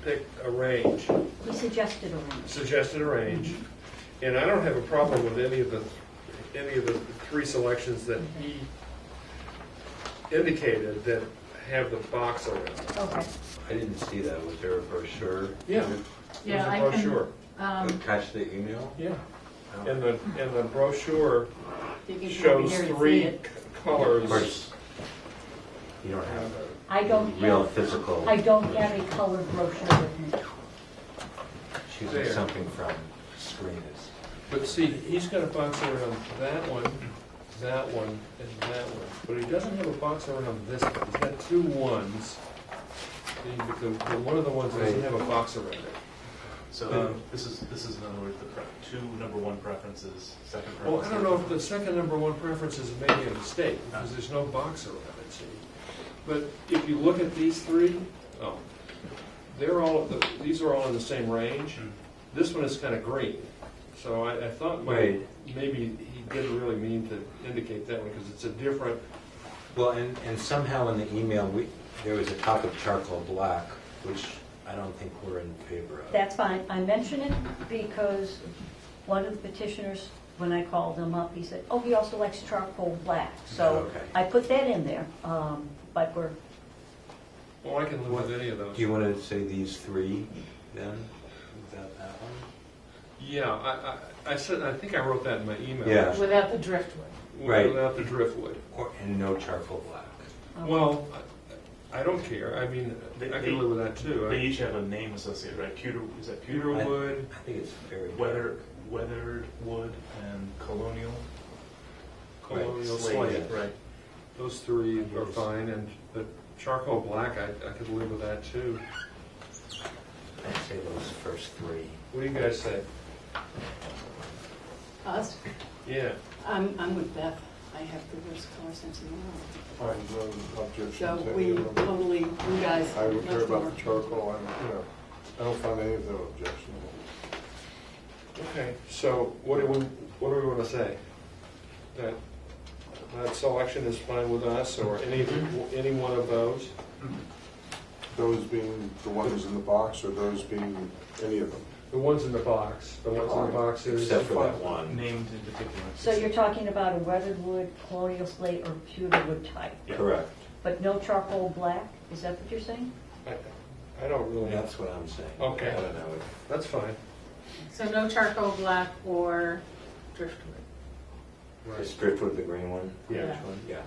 pick a range. He suggested a range. Suggested a range, and I don't have a problem with any of the three selections that he indicated that have the box around it. Okay. I didn't see that. Was there a brochure? Yeah. Yeah, I There's a brochure. Attached to the email? Yeah. Oh. And the brochure You can come shows here and see three it. colors. Of course, you don't have I don't real have, physical. I don't have a colored brochure with me. Choosing There. something from screen is. But see, he's got a box around that one, and that one. But he doesn't have a box around this one. He's got two ones. One of the ones doesn't have a box around it. So this is in other words the two number one preferences, second Well, preference. I don't know if the second number one preference is maybe a mistake, because there's no box around it, see? But if you look at these three, these are all in the same range. This one is kind of green. So I thought maybe he didn't really mean to indicate that one, because it's a different. Well, and somehow in the email, there was a top of charcoal black, which I don't think we're in favor of. That's fine. I mention it because one of the petitioners, when I called him up, he said, oh, he also likes charcoal black. So Okay. I put that in there, but we're, Well, I can live with any of those. Do you want to say these three then? Is that one? Yeah, I said, I think I wrote that in my email. Yeah. Without the driftwood. Right. Without the driftwood. And no charcoal black. Well, I don't care. I mean, I can live with that too. They each have a name associated, right? Is that Pewter pewter, wood. I think it's very weathered wood, and colonial? Colonial Slate. slate. Right. Those three are fine, but charcoal black, I could live with that too. I'd say those first three. What do you guys say? Us? Yeah. I'm with Beth. I have the worst color sense in the world. I have no objection So to we any of them. totally, you guys. I would care nothing about more. the charcoal, I don't find any of them objectionable. Okay. So what do we want to say? That selection is fine with us, or any one of those? Those being the ones in the box, or those being any of them? The ones in the box. The ones in the box is Except for that fine. one. Named in particular. so you're talking about a weathered wood, colonial slate, or pewter wood type, Yeah. Correct. but no charcoal black? Is that what you're saying? I don't really. That's what I'm saying. Okay. I don't know. That's fine. So no charcoal black or driftwood. Is driftwood the green one? Yeah. Which one? Yeah.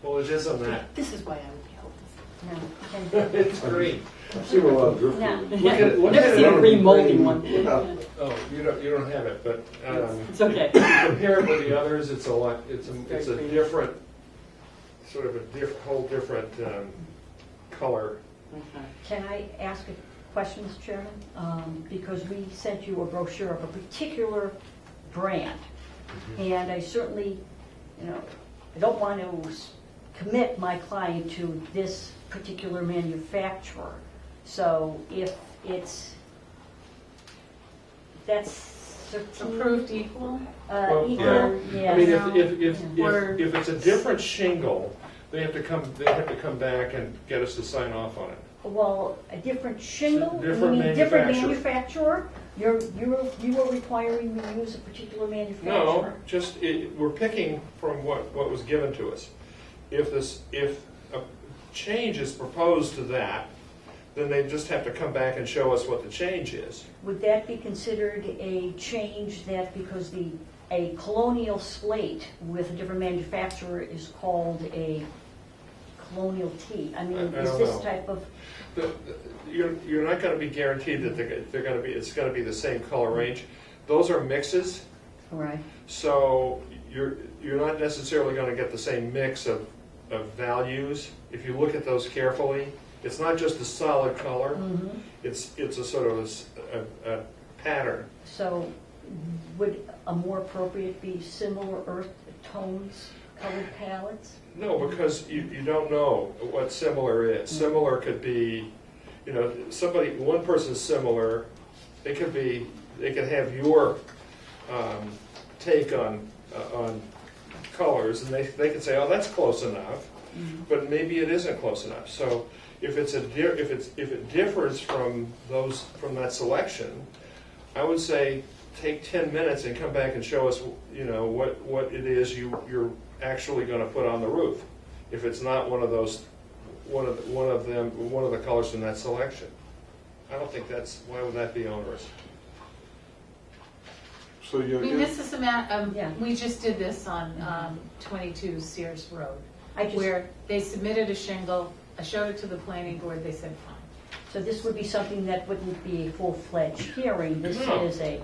Well, it is on that. This is why I would be hopeless. No. It's green. I've seen a lot of driftwood. No. Look at it. Look Never at seen it. a green moldy one. Yeah. Oh, you don't have it, but It's okay. compare it with the others. It's a Very different, sort of a whole different color. Okay. Can I ask a question, Mr. Chairman? Because we sent you a brochure of a particular brand, and I certainly, I don't want to commit my client to this particular manufacturer. So if that's 13, Approved equal? Well, equal, yeah. I mean, Or- if it's a different shingle, they have to come back and get us to sign off on it. Well, a different shingle? Different You mean different manufacturer. manufacturer? You are requiring me to use a particular manufacturer? No, just we're picking from what was given to us. If a change is proposed to that, then they just have to come back and show us what the change is. Would that be considered a change that because a colonial slate with a different manufacturer is called a colonial tea? I mean, I is don't this know. type of, You're not going to be guaranteed that it's going to be the same color range. Those are mixes, right? so you're not necessarily going to get the same mix of values. If you look at those carefully, it's not just a solid color. Mm-hmm. It's a sort of a pattern. So would a more appropriate be similar earth tones, colored palettes? No, because you don't know what similar is. Similar could be, one person's similar. They could have your take on colors, and they could say, oh, that's close enough, but maybe it isn't close enough. So if it differs from that selection, I would say take 10 minutes and come back and show us, what it is you're actually going to put on the roof. If it's not one of the colors in that selection, I don't think why would that be onerous? So I mean, this is Yeah. we just did this on 22 Sears Road, I just- where they submitted a shingle, I showed it to the planning board, they said fine. So this would be something that wouldn't be a full-fledged hearing, this No. is okay.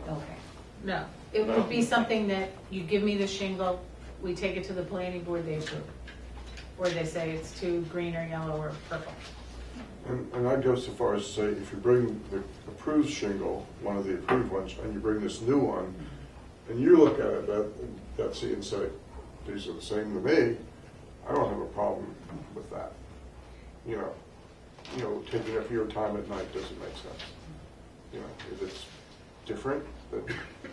No, it No. would be something that you give me the shingle, we take it to the planning board, they approve it. Or they say it's too green or yellow or purple. And I'd go so far as to say, if you bring the approved shingle, one of the approved ones, and you bring this new one, and you look at it, Betsy, and say, these are the same to me, I don't have a problem with that. Taking up your time at night doesn't make sense. If it's different,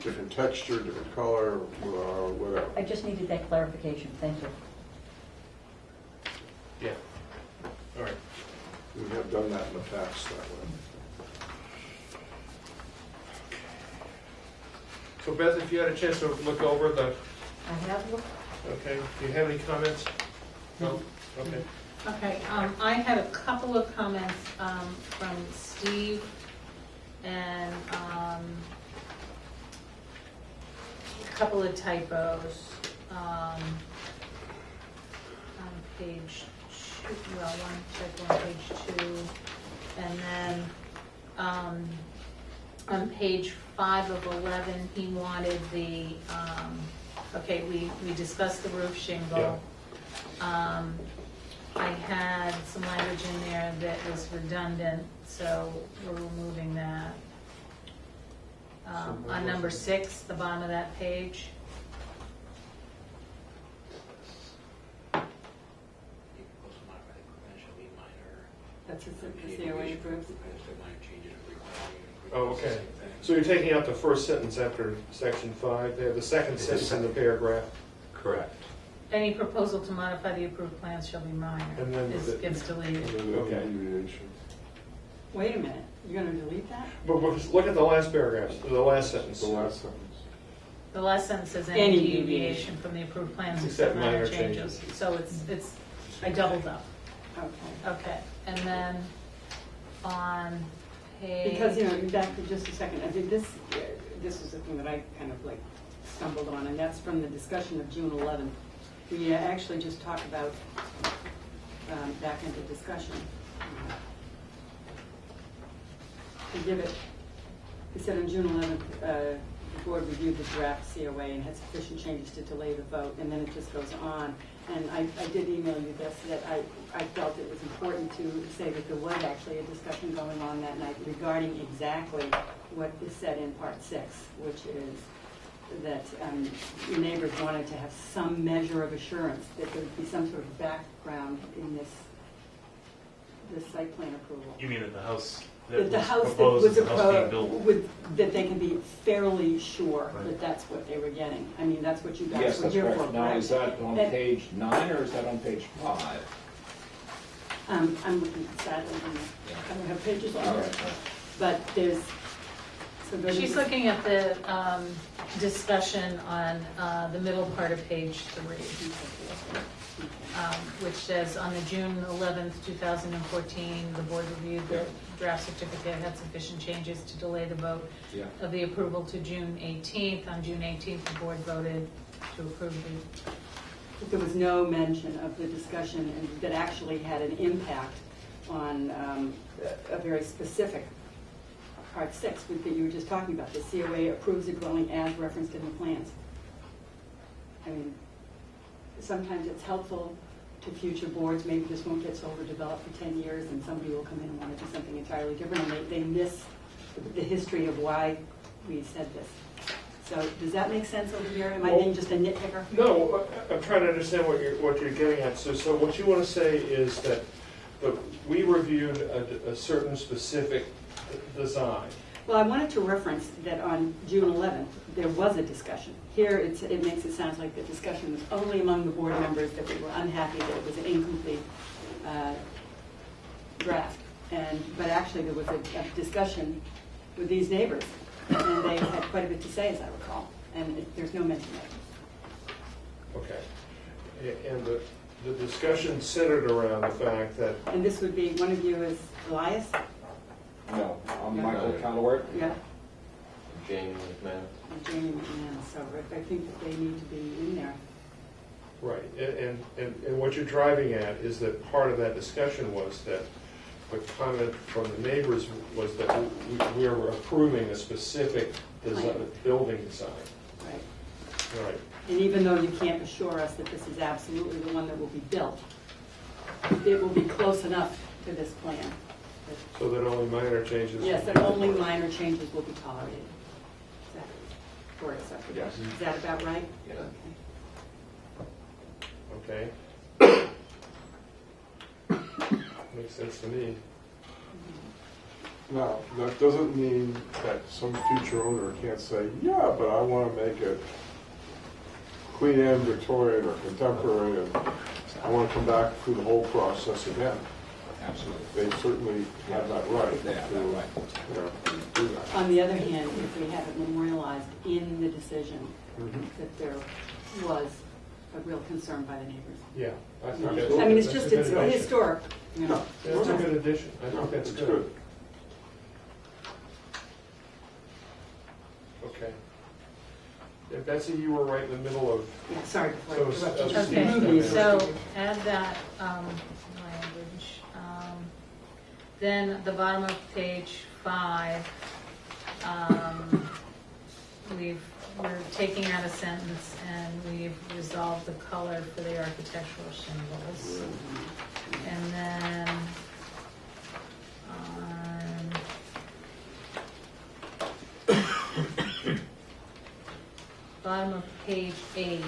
different texture, different color, whatever. I just needed that clarification, thank you. Yeah. All right. We have done that in the past that way. So Beth, if you had a chance to look over I have looked. okay, do you have any comments? No? Okay. Okay, I had a couple of comments from Steve and a couple of typos on page 2, one typo on page 2, and then on page 5 of 11, he wanted the, we discussed the roof shingle. I had some language in there that was redundant, so we're removing that. On number 6, the bottom of that page. That's just the COA approves. Oh, okay. So you're taking out the first sentence after section 5, they have the second sentence in the paragraph. Correct. Any proposal to modify the approved plans shall be minor. And then This gets deleted. And then Okay. deviation. Wait a minute, you're gonna delete that? But look at the last paragraph, the last sentence. The last sentence. The last sentence says any Any deviation deviation from the approved plans Except except minor minor changes. changes. So it's, I doubled up. Okay. Okay, and then on page. Because, back for just a second, I think this is the thing that I kind of like stumbled on, and that's from the discussion of June 11th. We actually just talked about, back into discussion. To give it, we said on June 11th, the board reviewed the draft COA and had sufficient changes to delay the vote, and then it just goes on. And I did email you this, that I felt it was important to say that there was actually a discussion going on that night regarding exactly what is said in part 6, which is that your neighbors wanted to have some measure of assurance that there would be some sort of background in this site plan approval. You mean that the house That the was house that proposed, was is the house being built? that they can be fairly sure Right. that that's what they were getting. I mean, that's what you guys Yes, were that's here for, correct. Now, correct? is that on That- page 9 or is that on page 5? I'm looking sadly, I don't have pages on All there, right. but there's, so there's. She's looking at the discussion on the middle part of page 3, which says, on the June 11th, 2014, the board reviewed the draft certificate, had sufficient changes to delay the vote Yeah. of the approval to June 18th. On June 18th, the board voted to approve There was no mention of the discussion that actually had an impact on a very specific part 6 that you were just talking about. The COA approves the dwelling as referenced in the plans. I mean, sometimes it's helpful to future boards, maybe this won't get so overdeveloped for 10 years and somebody will come in and want to do something entirely different, and they miss the history of why we said this. So does that make sense over here? Am I being just a nitpicker? No, I'm trying to understand what you're getting at. So what you want to say is that we reviewed a certain specific design. Well, I wanted to reference that on June 11th, there was a discussion. Here, it makes it sound like the discussion was only among the board members, that we were unhappy that it was an incomplete draft. But actually, there was a discussion with these neighbors, and they had quite a bit to say, as I recall, and there's no mention of it. Okay. And the discussion centered around the fact that, And this would be, one of you is Elias? No, I'm Yeah. Michael Callowart. Yeah. Jane McMahon. And Jamie McMahon, so I think that they need to be in there. right, and what you're driving at is that part of that discussion was that the comment from the neighbors was that we were approving a specific building design. Right. Right. And even though you can't assure us that this is absolutely the one that will be built, it will be close enough to this plan. that- So that only minor changes. Yes, that only minor changes will be tolerated. Is that- Or accepted. Yes. Is that about right? Yeah. Okay. Okay. Makes sense to me. Now, that doesn't mean that some future owner can't say, yeah, but I want to make it Queen Anne, Victorian, or contemporary, and I want to come back through the whole process again. Absolutely. They certainly have that right. They have to, that right. you know, do that. On the other hand, if we have it memorialized in the decision Mhm. that there was a real concern by the neighbors. Yeah. I think I that's- I mean, it's that's a just, good it's addition. historic, you know. That's a good addition. I think that's It's good. Okay. Yeah, Betsy, you were right in the middle of, Yeah, sorry. before I So, interrupted you. Steve, Okay, yeah. so add that language. Then at the bottom of page 5, we're taking out a sentence and we've resolved the color for the architectural symbols. And then on bottom of page 8,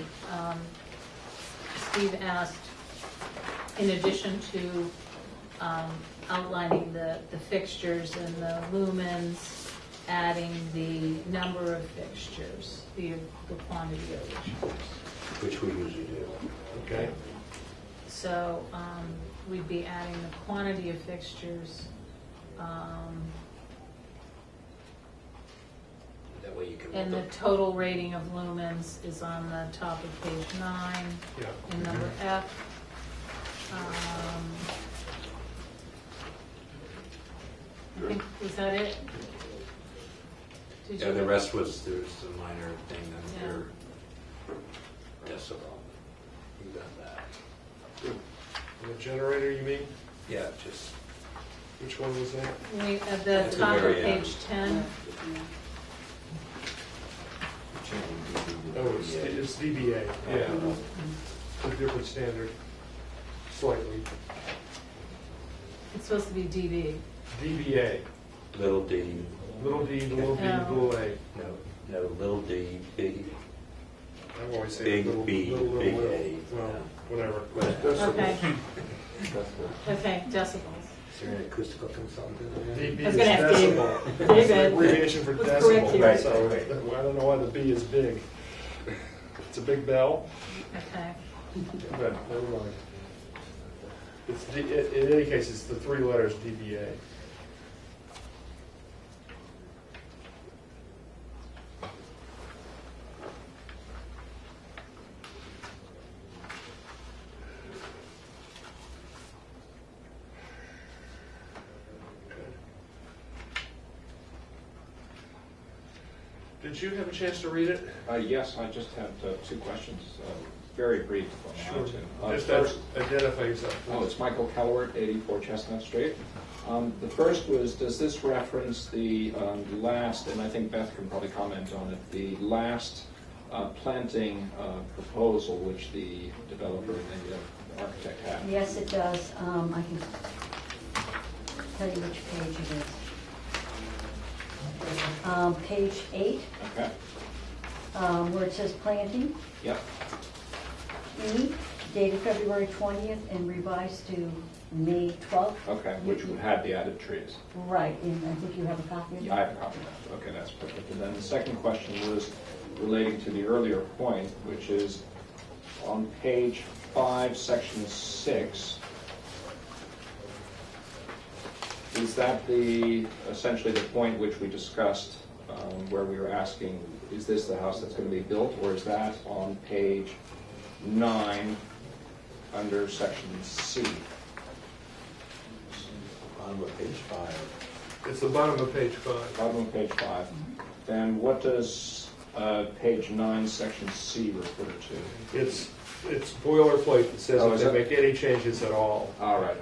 Steve asked, in addition to outlining the fixtures and the lumens, adding the number of fixtures, the quantity of fixtures. Which we usually do. okay? So we'd be adding the quantity of fixtures. That way you can. And the total rating of lumens is on the top of page 9 Yeah. in number F. I think, was that it? Did Yeah, you- the rest was, there was a minor thing Yeah. under decibel. You got that. And the generator, you mean? Yeah, just, Which one was that? We, at At the the top of very end. page 10, Oh, it's DBA, yeah. It's a different standard, slightly. it's supposed to be DB. DBA, little d, little d, little b, Oh. little a. no, little d, big, I've always said Big little, B, little, big little, A. well, whatever. Okay, okay, decibels. is there an acoustical consultant in there? DB I was is gonna ask Dave. decibel. David. It's an abbreviation for Let's correct decibel, you. Right. so I don't know why the B is big. It's a big bell, Okay, but never mind. In any case, it's the 3 letters DBA. Did you have a chance to read it? Yes, I just have 2 questions, very brief. if I'm allowed to. Just First, identify yourself. oh, it's Michael Callowart, 84 Chestnut Street. The first was, does this reference the last, and I think Beth can probably comment on it, the last planting proposal which the developer and the architect had? Yes, it does. I can tell you which page it is. Page 8, Okay, where it says planting, yep, E, dated February 20th and revised to May 12th. okay, which had the added trees. Right, and I think you have a copy of it. Yeah, I have a copy of that. Okay, that's perfect. And then the second question was relating to the earlier point, which is on page 5, section 6. is that essentially the point which we discussed, where we were asking, is this the house that's going to be built, or is that on page 9 under section C? Bottom of page 5. It's the bottom of page 5. Bottom of page 5. Then what does page 9, section C refer to? It's boilerplate that says Oh, if is they it? make any changes at all, All right.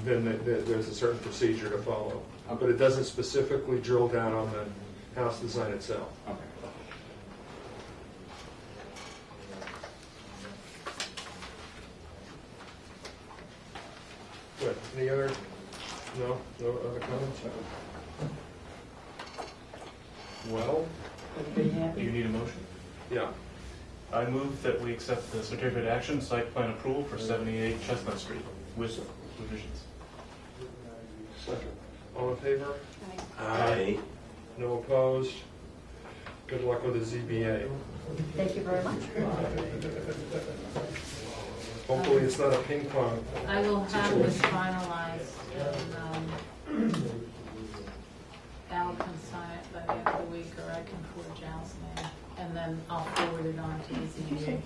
then there's a certain procedure to follow. But it doesn't specifically drill down on the house design itself. Okay. Good. Any other, no other comments? Well, Everybody Do happy? you need a motion? yeah. I move that we accept the certificate of action site plan approval for 78 Chestnut Street with revisions. Second. All in favor? Aye. No opposed? Good luck with the ZBA. Thank you very much. Hopefully it's not a ping pong. I will have this finalized, and Al can sign it by the end of the week, or I can forge Al's name, and then I'll forward it on to the ZBA.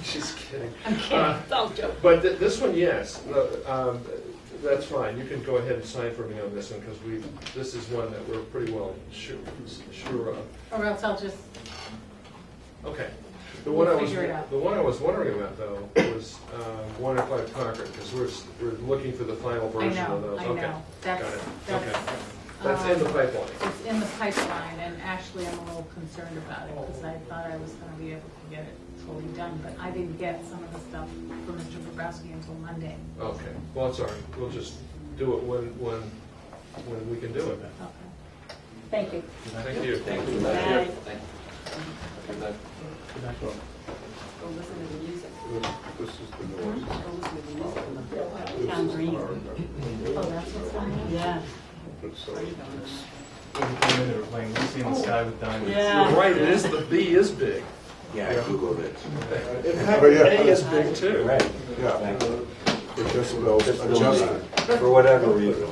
She's kidding. I'm kidding, don't joke. But this one, yes, that's fine. You can go ahead and sign for me on this one, because this is one that we're pretty well sure of. Or else I'll just, Okay. The We'll one figure it out. I was wondering about, though, was 105 Concord, because we're looking for the final I version know, of those. I Okay. know. That's, Got it. that's, Okay. That's in the pipeline. It's in the pipeline, and actually I'm a little concerned about it, because I thought I was gonna be able to get it fully done, but I didn't get some of the stuff from Mr. Bobrowski until Monday. Okay. Well, it's all right. We'll just do it when we can do it. Okay. Thank you. Thank you. Thank you. Bye. Thank you. Good night. Go listen to the music. This is the noise. Go listen to the music in the town green. Oh, that's what's on there? Yeah. But so Where are you it's- When we came in, they were playing Lucy in the Sky with Diamonds. Yeah. You're right. The B is big. Yeah, I Googled it. In fact, But yeah. A is big too. Right. Yeah, the decibels adjusted. For whatever reason.